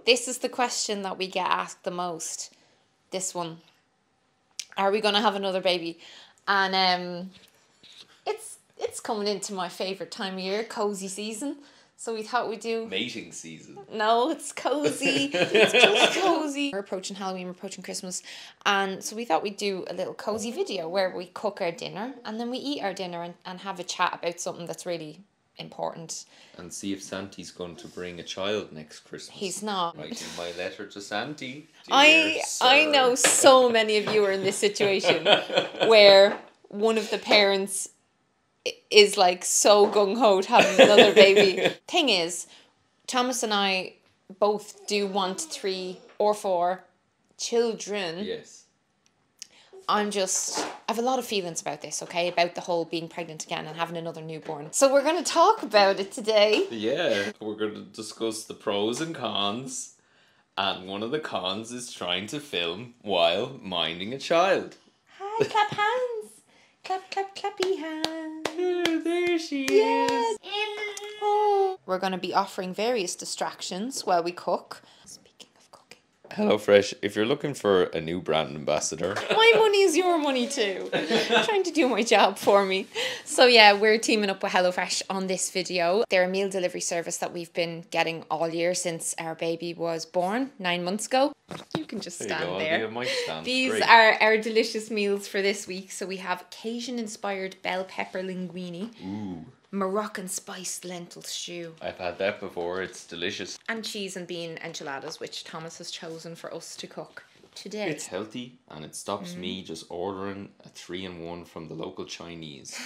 This is the question that we get asked the most. This one. Are we going to have another baby? And it's coming into my favourite time of year, cozy season. So we thought we'd do... Mating season. No, it's cozy. It's just cozy. We're approaching Halloween, we're approaching Christmas. And so we thought we'd do a little cozy video where we cook our dinner and then we eat our dinner and have a chat about something that's really important. And see if Santi's going to bring a child next Christmas. He's not. Writing my letter to Santi. I know so many of you are in this situation where one of the parents is like so gung-ho to have another baby. Thing is, Thomas and I both do want 3 or 4 children. Yes. I have a lot of feelings about this, okay? About the whole being pregnant again and having another newborn. So we're going to talk about it today. Yeah, we're going to discuss the pros and cons. And one of the cons is trying to film while minding a child. Hi, clap hands. Clap, clap, clappy hands. Oh, there she is. Oh. We're going to be offering various distractions while we cook. Speaking of cooking. HelloFresh, if you're looking for a new brand ambassador. My money is your money too. Trying to do my job for me. So yeah, we're teaming up with HelloFresh on this video. They're a meal delivery service that we've been getting all year since our baby was born 9 months ago. You can just stand there. These are our delicious meals for this week. So we have Cajun-inspired bell pepper linguine. Ooh. Moroccan spiced lentil stew. I've had that before. It's delicious. And cheese and bean enchiladas, which Thomas has chosen for us to cook today. It's healthy and it stops me just ordering a 3-in-1 from the local Chinese.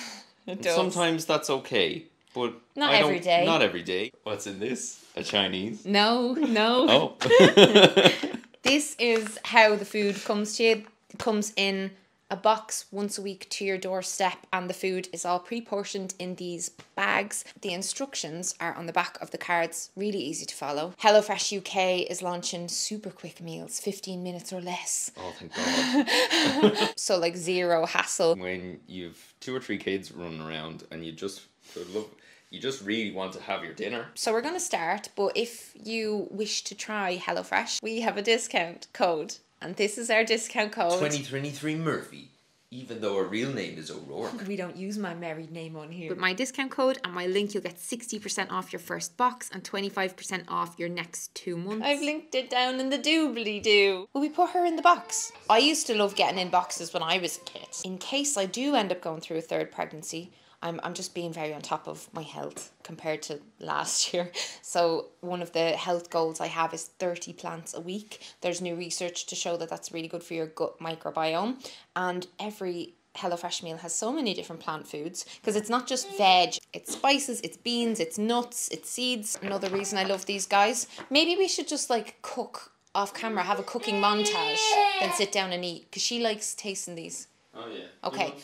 It does. Sometimes that's okay, but not every day. Not every day. What's in this? A Chinese? No. Oh. This is how the food comes to you. It comes in a box once a week to your doorstep, and the food is all pre-portioned in these bags. The instructions are on the back of the cards, really easy to follow. HelloFresh UK is launching super quick meals, 15 minutes or less. Oh, thank God. So like zero hassle. When you've 2 or 3 kids running around and you just really want to have your dinner. So we're going to start, but if you wish to try HelloFresh, we have a discount code. And this is our discount code. 2023 Murphy, even though our real name is O'Rourke. We don't use my married name on here. With my discount code and my link, you'll get 60% off your first box and 25% off your next 2 months. I've linked it down in the doobly-doo. Will we put her in the box? I used to love getting in boxes when I was a kid. In case I do end up going through a 3rd pregnancy, I'm just being very on top of my health compared to last year. So one of the health goals I have is 30 plants a week. There's new research to show that that's really good for your gut microbiome. And every HelloFresh meal has so many different plant foods because it's not just veg. It's spices, it's beans, it's nuts, it's seeds. Another reason I love these guys. Maybe we should just like cook off camera, have a cooking montage, then sit down and eat because she likes tasting these. Oh yeah. Okay.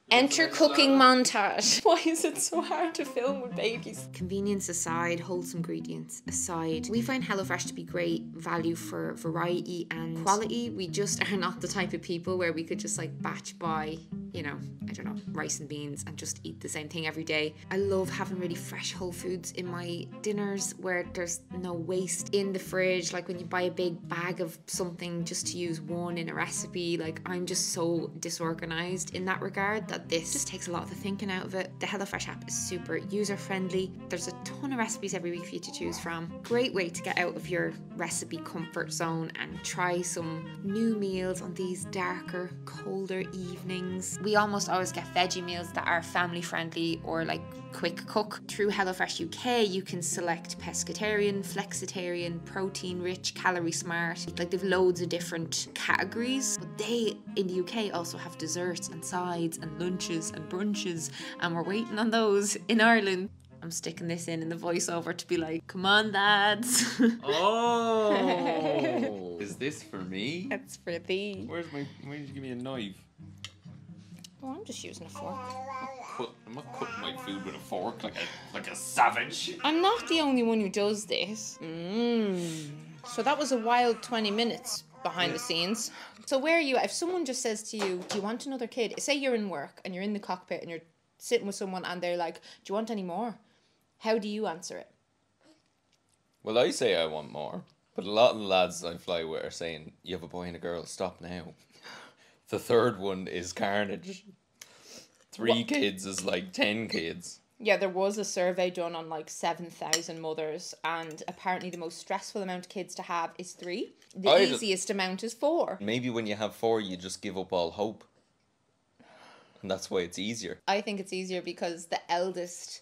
Enter cooking montage. Why is it so hard to film with babies? Convenience aside, wholesome ingredients aside, we find HelloFresh to be great value for variety and quality. We just are not the type of people where we could just like batch buy, you know, I don't know, rice and beans and just eat the same thing every day. I love having really fresh whole foods in my dinners where there's no waste in the fridge. Like when you buy a big bag of something just to use one in a recipe, like I'm just so disorganized in that regard that this just takes a lot of the thinking out of it. The HelloFresh app is super user-friendly. There's a ton of recipes every week for you to choose from. Great way to get out of your recipe comfort zone and try some new meals on these darker, colder evenings. We almost always get veggie meals that are family-friendly or like quick cook. Through HelloFresh UK, you can select pescatarian, flexitarian, protein-rich, calorie-smart. Like they've loads of different categories. But they, in the UK, also have desserts and sides and lunches and brunches, and we're waiting on those in Ireland. I'm sticking this in the voiceover to be like, come on, dads. Oh, is this for me? That's for thee. Why did you give me a knife? Oh, I'm just using a fork. I'm not cutting my food with a fork like a savage. I'm not the only one who does this. So that was a wild 20 minutes behind the scenes. So where are you at? If someone just says to you, do you want another kid? Say you're in work and you're in the cockpit and you're sitting with someone and they're like, do you want any more? How do you answer it? Well, I say I want more. But a lot of the lads I fly with are saying, you have a boy and a girl, stop now. The third one is carnage. Three kids is like 10 kids. Yeah, there was a survey done on like 7,000 mothers, and apparently the most stressful amount of kids to have is 3. The easiest amount is 4. Maybe when you have 4, you just give up all hope. And that's why it's easier. I think it's easier because the eldest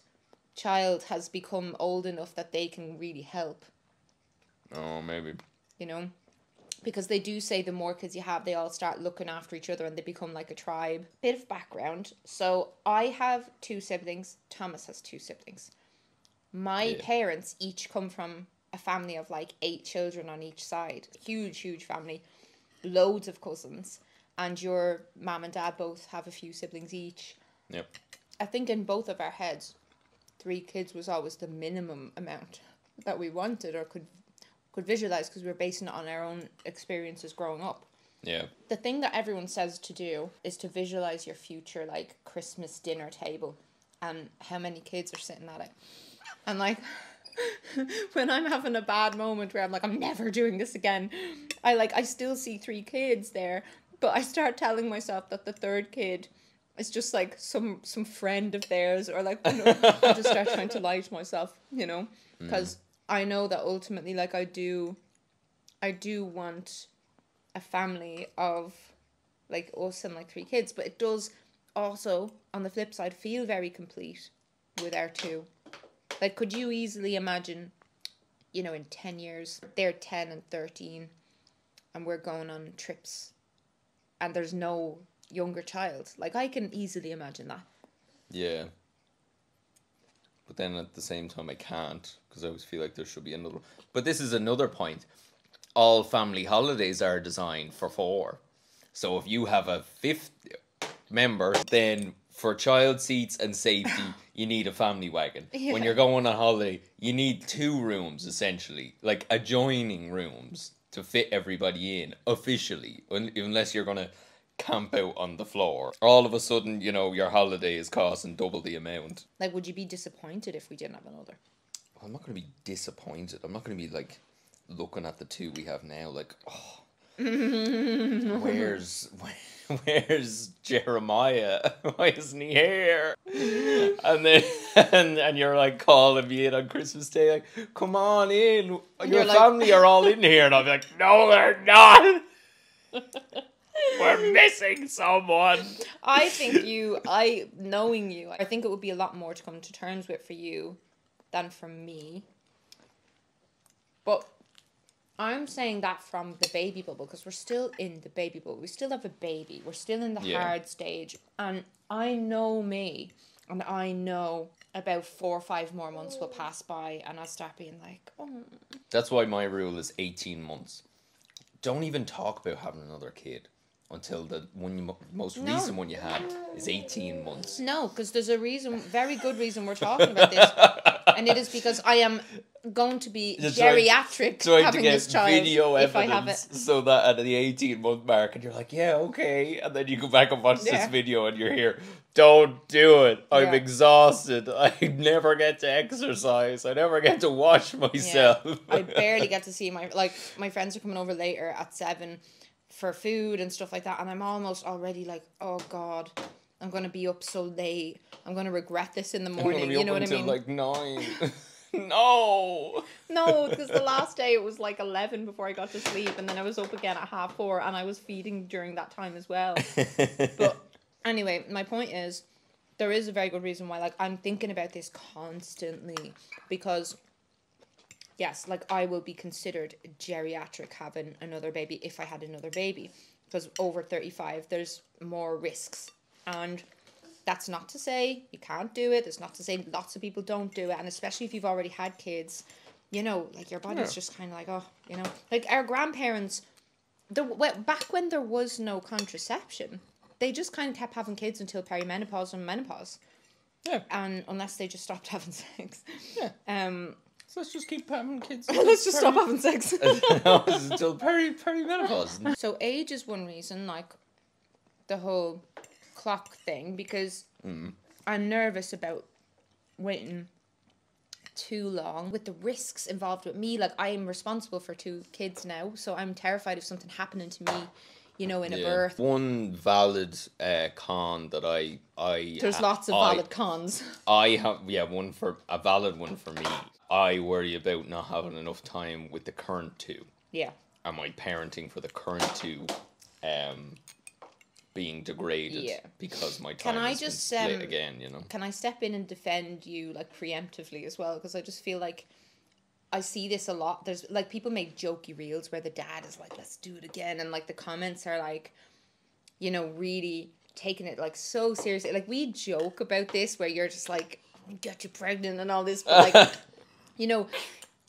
child has become old enough that they can really help. Oh, maybe. You know? Because they do say the more kids you have, they all start looking after each other and they become like a tribe. Bit of background. So I have 2 siblings. Thomas has 2 siblings. My parents each come from a family of like 8 children on each side. Huge, huge family. Loads of cousins. And your mum and dad both have a few siblings each. Yep. I think in both of our heads, 3 kids was always the minimum amount that we wanted or could visualize, because we were basing it on our own experiences growing up. Yeah. The thing that everyone says to do is to visualize your future like Christmas dinner table and how many kids are sitting at it. And like when I'm having a bad moment where I'm like, I'm never doing this again, I still see 3 kids there, but I start telling myself that the 3rd kid is just like some friend of theirs, or like, you know, I just start trying to lie to myself, you know, because I know that ultimately, like, I do want a family of, like, us and, like, 3 kids. But it does also, on the flip side, feel very complete with our 2. Like, could you easily imagine, you know, in 10 years, they're 10 and 13, and we're going on trips, and there's no younger child? Like, I can easily imagine that. Yeah. But then at the same time, I can't, because I always feel like there should be another. But this is another point. All family holidays are designed for 4. So if you have a 5th member, then for child seats and safety, you need a family wagon. Yeah. When you're going on holiday, you need 2 rooms, essentially. Like adjoining rooms to fit everybody in, officially. Unless you're going to camp out on the floor. All of a sudden, you know, your holiday is costing double the amount. Like, would you be disappointed if we didn't have another? Well, I'm not going to be disappointed. I'm not going to be, like, looking at the 2 we have now, like, oh, where's Jeremiah? Why isn't he here? And then, and you're, like, calling me in on Christmas Day, like, come on in. Your family are all in here. And I'll be like, no, they're not. We're missing someone. I think knowing you, I think it would be a lot more to come to terms with for you than for me. But I'm saying that from the baby bubble, because we're still in the baby bubble. We still have a baby. We're still in the hard stage. And I know me, and I know about 4 or 5 more months will pass by, and I'll start being like, oh. That's why my rule is 18 months. Don't even talk about having another kid until the most recent one you had is 18 months. No, because there's a reason, very good reason we're talking about this. And it is because I am going to be geriatric having this child video if I have it. So that at the 18-month mark, and you're like, yeah, okay. And then you go back and watch this video and you're here. Don't do it. I'm exhausted. I never get to exercise. I never get to wash myself. Yeah. I barely get to see my friends are coming over later at 7 for food and stuff like that, and I'm almost already like, oh God, I'm gonna be up so late. I'm gonna regret this in the morning. You know what I mean? Like 9. No, because the last day it was like 11 before I got to sleep, and then I was up again at 4:30, and I was feeding during that time as well. But anyway, my point is, there is a very good reason why, like, I'm thinking about this constantly, because yes, like, I will be considered geriatric having another baby if I had another baby, because over 35 there's more risks, and that's not to say you can't do it. It's not to say lots of people don't do it, and especially if you've already had kids, you know, like, your body's just kind of like, oh, you know, like our grandparents, back when there was no contraception, they just kind of kept having kids until perimenopause and menopause. Yeah. And unless they just stopped having sex. Yeah. So let's just keep having kids. Let's just stop having sex. Until perimenopause. So age is one reason, like the whole clock thing, because I'm nervous about waiting too long with the risks involved with me. Like, I am responsible for 2 kids now, so I'm terrified of something happening to me, you know, in a birth. One valid con that There's lots of valid cons. I have a valid one for me. I worry about not having enough time with the current 2. Yeah. And my parenting for the current 2 being degraded because my time has been split again, you know. Can I step in and defend you, like, preemptively as well? Because I just feel like I see this a lot. There's, like, people make jokey reels where the dad is like, let's do it again. And, like, the comments are, like, you know, really taking it, like, so seriously. Like, we joke about this where you're just like, get you pregnant and all this. But, like, you know,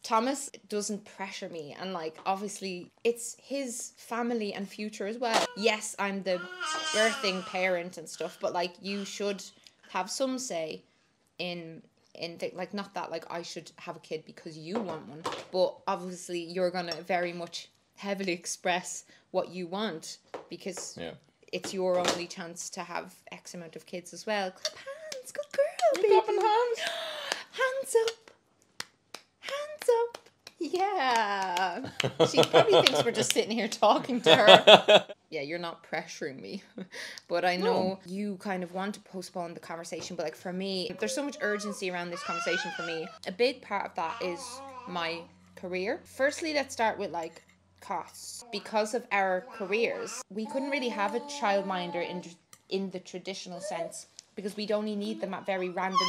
Thomas doesn't pressure me, and, like, obviously it's his family and future as well. Yes, I'm the birthing parent and stuff, but, like, you should have some say in like, not that, like, I should have a kid because you want one, but obviously you're gonna very much heavily express what you want because it's your only chance to have X amount of kids as well. Clap hands, good girl, baby. Clapping hands. Hands up. Hands up. Yeah. She probably thinks we're just sitting here talking to her. Yeah, you're not pressuring me. But I know you kind of want to postpone the conversation. But, like, for me, there's so much urgency around this conversation for me. A big part of that is my career. Firstly, let's start with, like, costs. Because of our careers, we couldn't really have a childminder in the traditional sense because we'd only need them at very random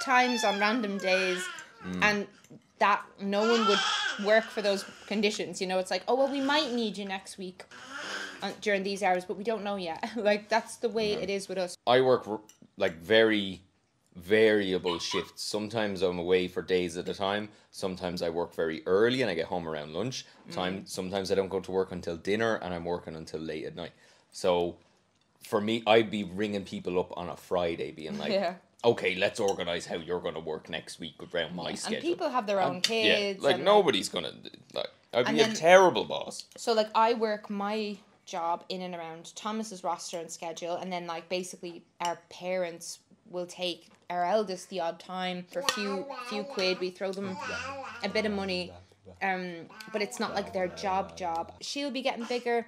times on random days. And that no one would work for those conditions, you know. It's like, oh, well, we might need you next week during these hours, but we don't know yet. Like, that's the way it is with us. I work, like, very variable shifts. Sometimes I'm away for days at a time. Sometimes I work very early and I get home around lunch time. Sometimes I don't go to work until dinner and I'm working until late at night. So for me, I'd be ringing people up on a Friday being like, okay, let's organise how you're going to work next week around my schedule. And people have their own kids. Yeah, like, nobody's going to, like, I'd be a terrible boss. So, like, I work my job in and around Thomas's roster and schedule, and then, like, basically our parents will take our eldest the odd time for a few quid. We throw them a bit of money, but it's not like their job. She'll be getting bigger.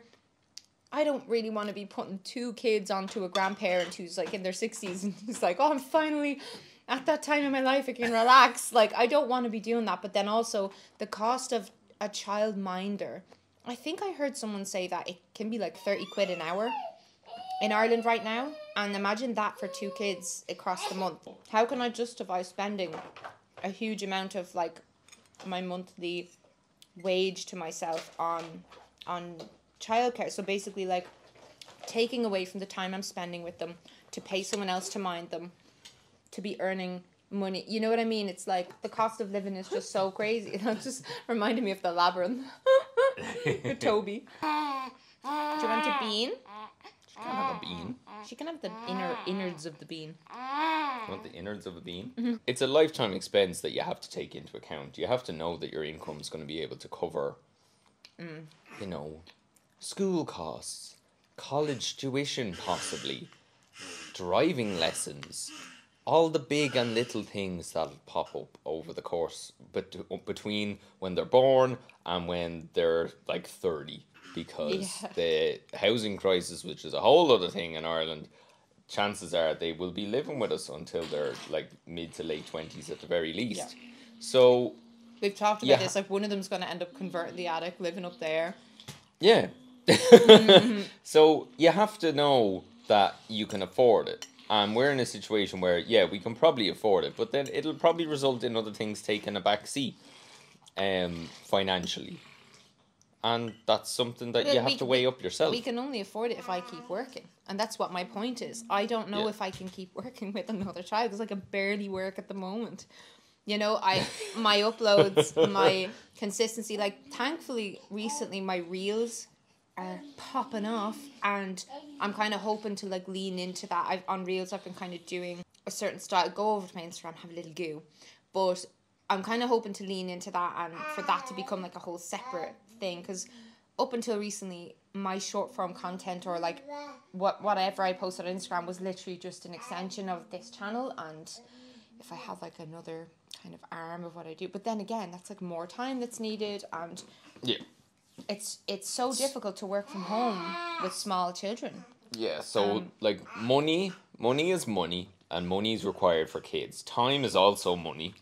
I don't really want to be putting 2 kids onto a grandparent who's, like, in their 60s and he's like, oh, I'm finally at that time in my life I can relax. Like, I don't want to be doing that. But then also the cost of a childminder, I think I heard someone say that it can be like 30 quid an hour in Ireland right now. And imagine that for 2 kids across the month. How can I justify spending a huge amount of, like, my monthly wage to myself on childcare? So basically, like, taking away from the time I'm spending with them to pay someone else to mind them, to be earning money. You know what I mean? It's like the cost of living is just so crazy. It just reminded me of the Labyrinth with Toby. Do you want a bean? She can have a bean. She can have the innards of the bean. You want the innards of a bean? Mm-hmm. It's a lifetime expense that you have to take into account. You have to know that your income is going to be able to cover, you know, school costs, college tuition possibly, driving lessons, all the big and little things that pop up over the course between when they're born and when they're, like, 30. Because the housing crisis, which is a whole other thing in Ireland, chances are they will be living with us until they're, like, mid to late 20s at the very least. Yeah. So we've talked about this, like, one of them's going to end up converting the attic, living up there. Yeah. So you have to know that you can afford it. And we're in a situation where, we can probably afford it, but then it'll probably result in other things taking a back seat financially. And that's something that you have to weigh up yourself. We can only afford it if I keep working. And that's what my point is. I don't know if I can keep working with another child because I can barely work at the moment. You know, my uploads, my consistency, like, thankfully, recently my reels are popping off. And I'm kind of hoping to, like, lean into that. On reels, I've been kind of doing a certain style. Go over to my Instagram, have a little go. But I'm kind of hoping to lean into that and for that to become, like, a whole separate thing, because up until recently my short form content or, like, whatever I posted on Instagram was literally just an extension of this channel. And if I had, like, another kind of arm of what I do. But then again, that's like more time that's needed, and it's so difficult to work from home with small children. Yeah, so like money is money, and money is required for kids. Time is also money,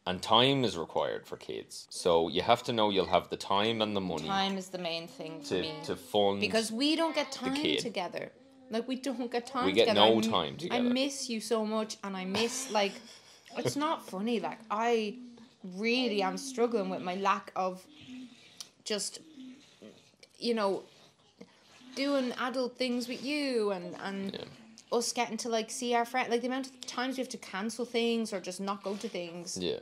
and time is required for kids. So you have to know you'll have the time and the money. Time is the main thing for me. To fund because we don't get time together. Like, we don't get time together. We get no time together. I miss you so much, and I miss, like, it's not funny. Like, I really am struggling with my lack of just, you know, doing adult things with you, and us getting to, like, see our friends. Like, the amount of times we have to cancel things or just not go to things. Yeah.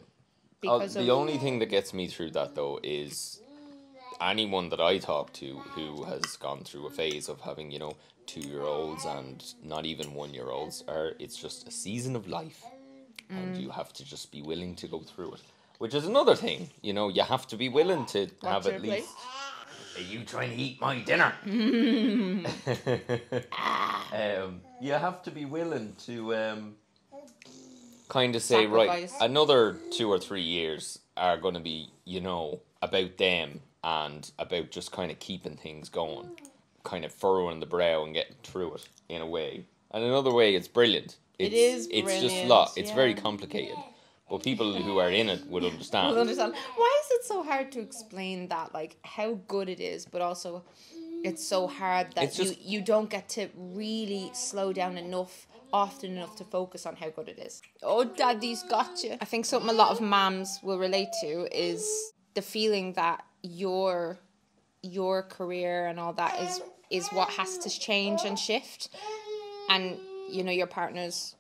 Because the only thing that gets me through that, though, is anyone that I talk to who has gone through a phase of having, you know, 2-year-olds and not even 1-year-olds, it's just a season of life, and you have to just be willing to go through it, which is another thing. You know, you have to be willing to have at least. Are you trying to eat my dinner? You have to be willing to kind of say, right, another 2 or 3 years are going to be, you know, about them and about just kind of keeping things going, kind of furrowing the brow and getting through it in a way. And another way, it's brilliant. It's just a lot. It's very complicated. But people who are in it would understand. Why is it so hard to explain that? Like, how good it is, but also it's so hard that you don't get to really slow down often enough to focus on how good it is. Oh, daddy's got you. I think something a lot of mums will relate to is the feeling that your career and all that is what has to change and shift. And, you know, your partner's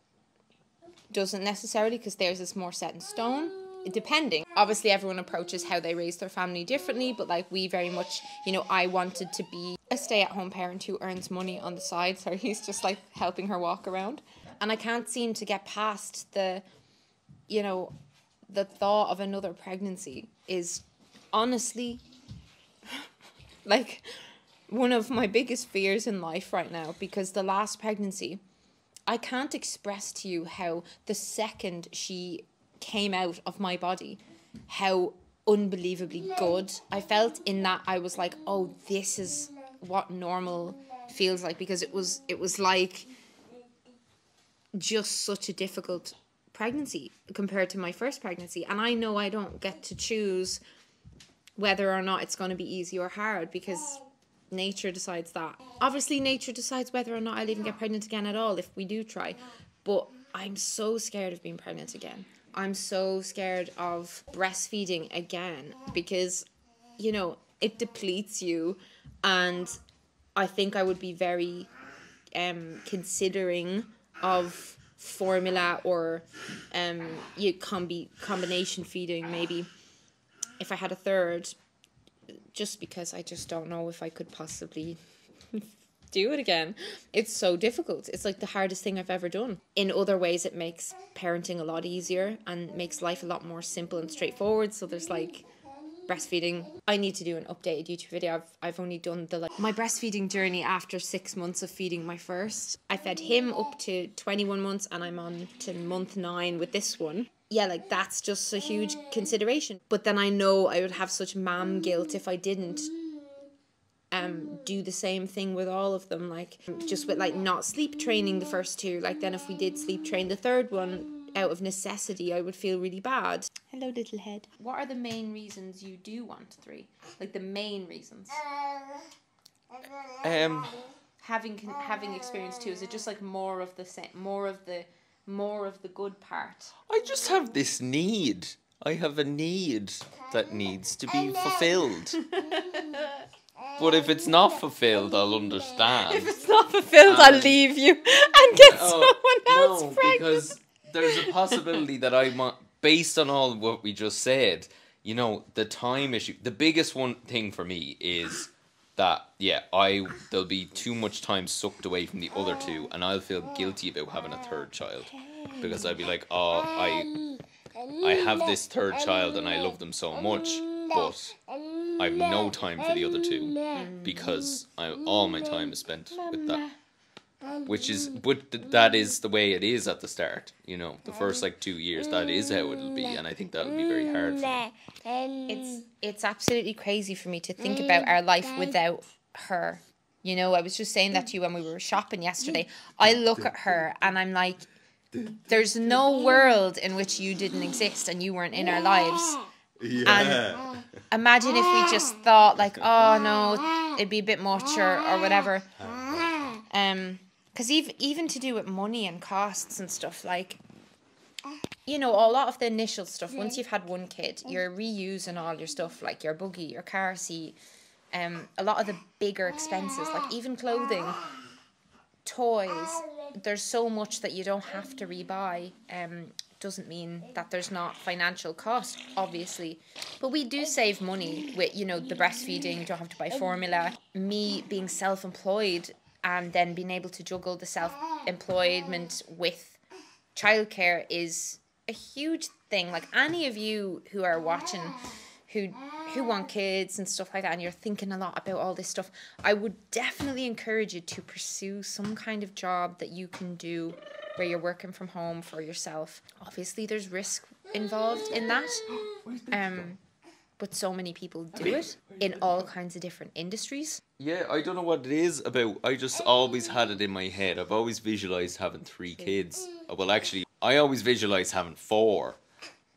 doesn't necessarily, because theirs is more set in stone, depending. Obviously, everyone approaches how they raise their family differently, but like, we very much, you know, I wanted to be a stay-at-home parent who earns money on the side, so he's just like helping her walk around. And I can't seem to get past the thought of another pregnancy is honestly like one of my biggest fears in life right now, because the last pregnancy, I can't express to you how the second she came out of my body, how unbelievably good I felt in that. I was like, oh, this is what normal feels like, because it was like just such a difficult pregnancy compared to my first pregnancy. And I know I don't get to choose whether or not it's going to be easy or hard, because nature decides that. Obviously, nature decides whether or not I'll even get pregnant again at all if we do try. But I'm so scared of being pregnant again. I'm so scared of breastfeeding again, because, you know, it depletes you. And I think I would be very considering of formula or combination feeding maybe if I had a third, just because I just don't know if I could possibly do it again. It's so difficult. It's like the hardest thing I've ever done. In other ways, it makes parenting a lot easier and makes life a lot more simple and straightforward. So there's like breastfeeding. I need to do an updated YouTube video. I've only done my breastfeeding journey after 6 months of feeding my first. I fed him up to 21 months and I'm on to month 9 with this one. Yeah, like that's just a huge consideration. But then I know I would have such mom guilt if I didn't do the same thing with all of them, like just with like not sleep training the first 2. Like then if we did sleep train the third one out of necessity, I would feel really bad. Hello, little head. What are the main reasons you do want 3? Like the main reasons. Having experience 2, is it just like more of the same, more of the good part? I just have this need. I have a need that needs to be fulfilled. But if it's not fulfilled, I'll understand. If it's not fulfilled, I'll leave you and get someone else pregnant. Because there's a possibility that I might, based on all what we just said, you know, the time issue. The biggest one thing for me is that, there'll be too much time sucked away from the other 2, and I'll feel guilty about having a third child. Because I'd be like, I have this third child and I love them so much, but I have no time for the other 2 because all my time is spent with that. which is, but that is the way it is at the start. You know, the first like 2 years, that is how it'll be, and I think that'll be very hard for me. It's absolutely crazy for me to think about our life without her. You know, I was just saying that to you when we were shopping yesterday. I look at her and I'm like, there's no world in which you didn't exist and you weren't in our lives. And imagine if we just thought like, oh no, it'd be a bit much or whatever. Because even to do with money and costs and stuff, like, you know, a lot of the initial stuff, once you've had one kid, you're reusing all your stuff, like your buggy, your car seat, a lot of the bigger expenses, like even clothing, toys. There's so much that you don't have to rebuy. Doesn't mean that there's not financial cost, obviously, but we do save money with, you know, the breastfeeding. You don't have to buy formula. Me being self-employed and then being able to juggle the self-employment with childcare is a huge thing. Like any of you who are watching who want kids and stuff like that, and you're thinking a lot about all this stuff, I would definitely encourage you to pursue some kind of job that you can do where you're working from home for yourself. Obviously there's risk involved in that, but so many people do it in all kinds of different industries. Yeah, I don't know what it is about. I just always had it in my head. I've always visualized having 3 kids. Well, actually, I always visualized having 4,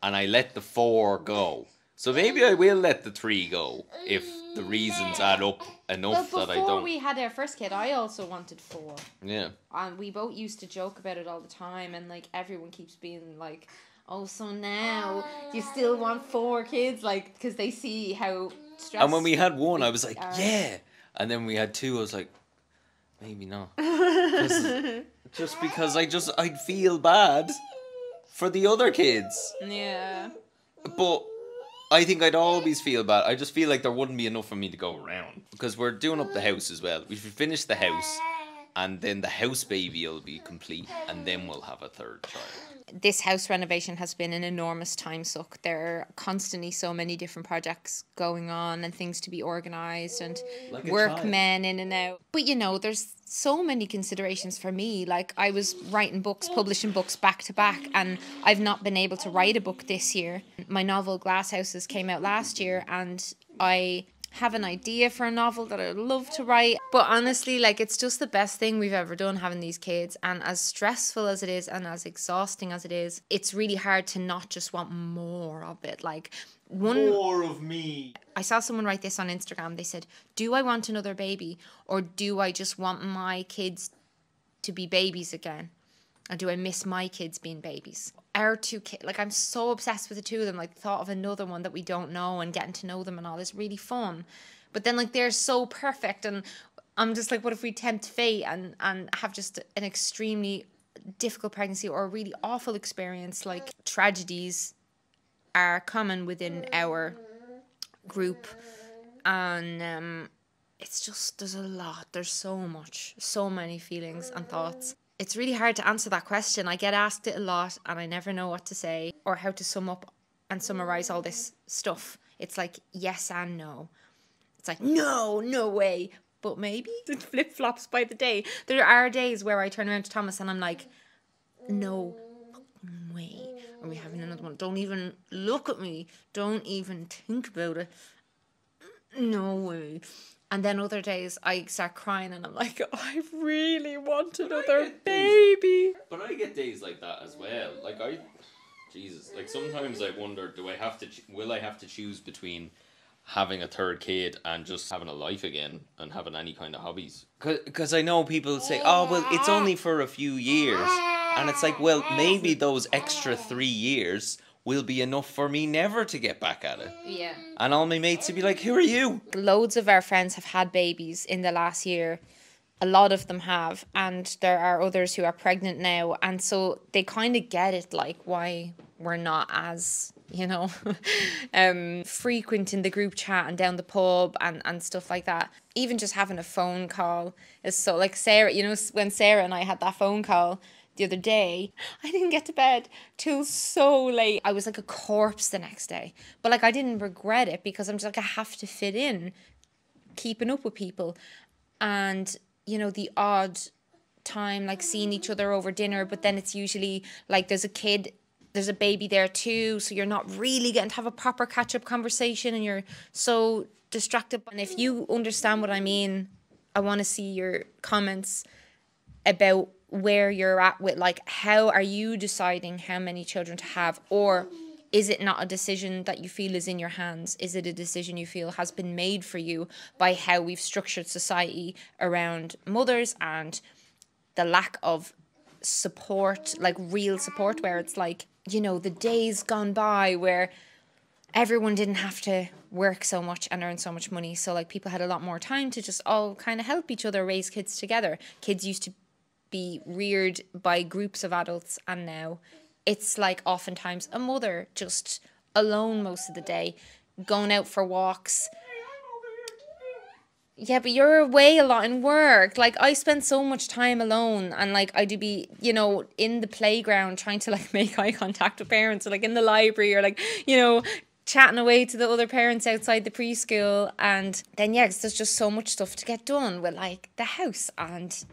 and I let the 4 go. So maybe I will let the 3 go if the reasons add up enough that I don't. Before we had our first kid, I also wanted 4. Yeah. And we both used to joke about it all the time, and like everyone keeps being like, oh, so now you still want 4 kids, like, because they see how stressed. And when we had 1, I was like, yeah. And then we had 2, I was like, maybe not. Just because I'd feel bad for the other kids. Yeah. But I think I'd always feel bad. I just feel like there wouldn't be enough for me to go around. Because we're doing up the house as well. We should finish the house, and then the house baby will be complete, and then we'll have a 3rd child. This house renovation has been an enormous time suck. There are constantly so many different projects going on and things to be organised and Like workmen in and out. But you know, there's so many considerations for me. Like I was writing books, publishing books back to back, and I've not been able to write a book this year. My novel Glasshouses came out last year, and I have an idea for a novel that I'd love to write, but honestly, like, it's just the best thing we've ever done having these kids, and as stressful as it is and as exhausting as it is, it's really hard to not just want more of it. Like, more of me. I saw someone write this on Instagram. They said, do I want another baby, or do I just want my kids to be babies again? Or do I miss my kids being babies? Our 2 kids, like, I'm so obsessed with the 2 of them. Like, the thought of another one that we don't know and getting to know them and all is really fun. But then, like, they're so perfect, and I'm just like, what if we tempt fate and have just an extremely difficult pregnancy or a really awful experience? Like, tragedies are common within our group, and it's just, there's a lot, there's so much, so many feelings and thoughts. It's really hard to answer that question. I get asked it a lot and I never know what to say or how to sum up and summarize all this stuff. It's like yes and no. It's like, no way, but maybe. It flip-flops by the day. There are days where I turn around to Thomas and I'm like, no way are we having another one. Don't even look at me. Don't even think about it. No way. And then other days I start crying and I'm like, oh, I really want another baby. But I get days like that as well. Like Jesus, like sometimes I wonder, will I have to choose between having a 3rd kid and just having a life again and having any kind of hobbies? Because I know people say, oh, well, it's only for a few years. And it's like, well, maybe those extra 3 years will be enough for me never to get back at it. Yeah. And all my mates will be like, who are you? Loads of our friends have had babies in the last year. A lot of them have. And there are others who are pregnant now. And so they kind of get it, like, why we're not as, you know, frequent in the group chat and down the pub and stuff like that. Even just having a phone call is so, like Sarah, you know, when Sarah and I had that phone call the other day, I didn't get to bed till so late. I was like a corpse the next day. But like, I didn't regret it because I'm just like, I have to fit in, keeping up with people. And, you know, the odd time like seeing each other over dinner, but then it's usually like there's a baby there too, so you're not really getting to have a proper catch-up conversation and you're so distracted. And if you understand what I mean, I want to see your comments about where you're at with, like, how are you deciding how many children to have, or is it not a decision that you feel is in your hands? Is it a decision you feel has been made for you by how we've structured society around mothers and the lack of support, like real support, where it's like, you know, the days gone by where everyone didn't have to work so much and earn so much money. So like people had a lot more time to just all kind of help each other raise kids together. Kids used to be reared by groups of adults, and now it's like oftentimes a mother just alone most of the day, going out for walks. Yeah, but you're away a lot in work. Like, I spend so much time alone, and like I do be, you know, in the playground trying to like make eye contact with parents, or like in the library, or like, you know, chatting away to the other parents outside the preschool. And then yeah, 'cause there's just so much stuff to get done with like the house and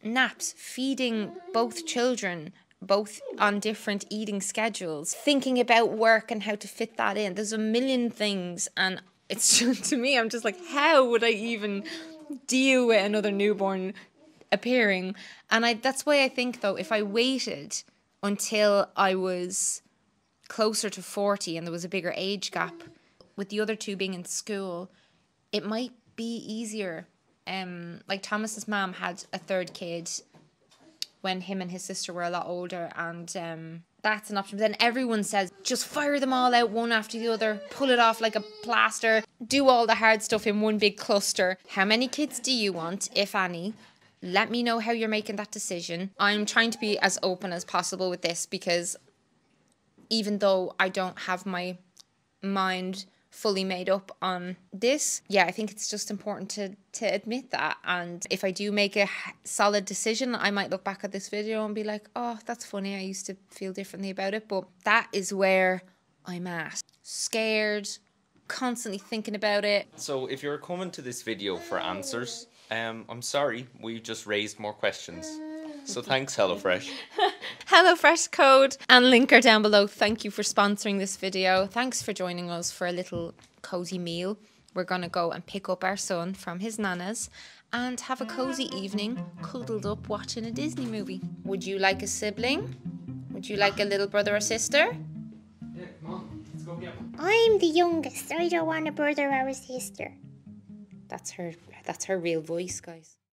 naps, feeding both children, both on different eating schedules, thinking about work and how to fit that in. There's a million things, and it's just, to me, I'm just like, how would I even deal with another newborn appearing? And that's why I think, though, if I waited until I was closer to 40 and there was a bigger age gap, with the other two being in school, it might be easier. Like Thomas's mom had a third kid when him and his sister were a lot older, and that's an option. But then everyone says just fire them all out one after the other, pull it off like a plaster, do all the hard stuff in one big cluster. How many kids do you want, if any? Let me know how you're making that decision. I'm trying to be as open as possible with this, because even though I don't have my mind fully made up on this, yeah, I think it's just important to admit that. And if I do make a solid decision, I might look back at this video and be like, oh, that's funny, I used to feel differently about it. But that is where I'm at. Scared, constantly thinking about it. So if you're coming to this video for answers, I'm sorry, we just raised more questions. So thanks, HelloFresh. HelloFresh code and link are down below. Thank you for sponsoring this video. Thanks for joining us for a little cozy meal. We're going to go and pick up our son from his nana's and have a cozy evening cuddled up watching a Disney movie. Would you like a sibling? Would you like a little brother or sister? Yeah, come on, let's go get one. I'm the youngest. I don't want a brother or a sister. That's her real voice, guys.